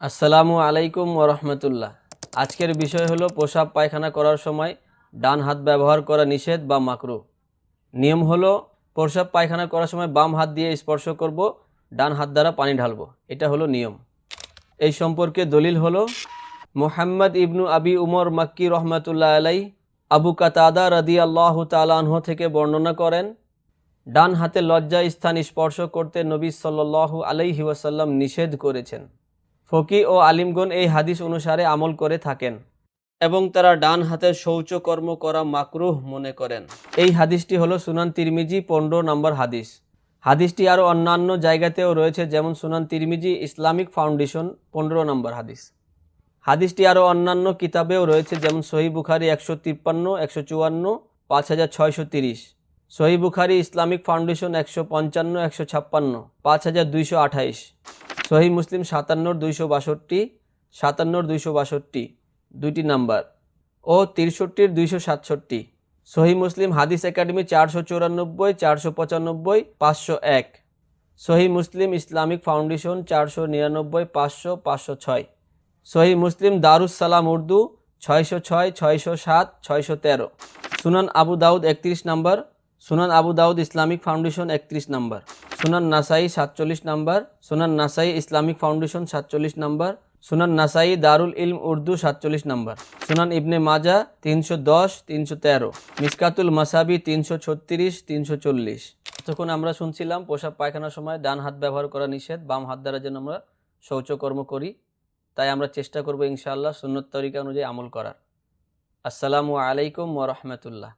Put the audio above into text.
আসসালামু আলাইকুম ওরহমতুল্লাহ। আজকের বিষয় হলো প্রসাব পায়খানা করার সময় ডান হাত ব্যবহার করা নিষেধ বা মাকরুহ। নিয়ম হলো প্রসাব পায়খানা করার সময় বাম হাত দিয়ে স্পর্শ করব, ডান হাত দ্বারা পানি ঢালবো, এটা হলো নিয়ম। এই সম্পর্কে দলিল হলো মুহাম্মদ ইবনু আবি উমর মাক্কি রহমতুল্লাহ আলাই আবু কাতাদা রাদিয়াল্লাহু তাআলা আনহু থেকে বর্ণনা করেন, ডান হাতে লজ্জা স্থান স্পর্শ করতে নবী সাল্লাল্লাহু আলাইহি ওয়াসাল্লাম নিষেধ করেছেন। ফকি ও আলিমগণ এই হাদিস অনুসারে আমল করে থাকেন এবং তারা ডান হাতের শৌচকর্ম করা মাকরুহ মনে করেন। এই হাদিসটি হলো সুনান তিরমিজি 15 নম্বর হাদিস। হাদিসটি আরও অন্যান্য জায়গাতেও রয়েছে, যেমন সুনান তিরমিজি ইসলামিক ফাউন্ডেশন 15 নম্বর হাদিস। হাদিসটি আরও অন্যান্য কিতাবেও রয়েছে, যেমন সহিহ বুখারী 153, 154, 5630, সহিহ বুখারী ইসলামিক ফাউন্ডেশন 155, 156, 5228, সহিহ মুসলিম 57, 262, 57, 262 দুইটি নাম্বার ও 63, 267, সহিহ মুসলিম হাদিস একাডেমি 494, 495, 501, সহিহ মুসলিম ইসলামিক ফাউন্ডেশন 499, 500, 506, সহিহ মুসলিম দারুস সালাম উর্দু 606, 607, 613, সুনান আবু দাউদ 31 নম্বর, সুনান আবু দাউদ ইসলামিক ফাউন্ডেশন 31 নম্বর, সুনান নাসাই 47 নম্বর, সুনান নাসাই ইসলামিক ফাউন্ডেশন 47 নম্বর, সুনান নাসাই দারুল ইলম উর্দু 47 নম্বর, সুনান ইবনে মাজা 310, 313, মিসকাতুল মাসাবি 336, 340। তখন আমরা শুনছিলাম প্রসাব পায়খানার সময় ডান হাত ব্যবহার করা নিষেধ, বাম হাত দ্বারা যেন আমরা শৌচকর্ম করি। তাই আমরা চেষ্টা করব ইনশাআল্লাহ সুন্নত তরিকা অনুযায়ী আমল করার। আসসালামু আলাইকুম ওয়া রাহমাতুল্লাহ।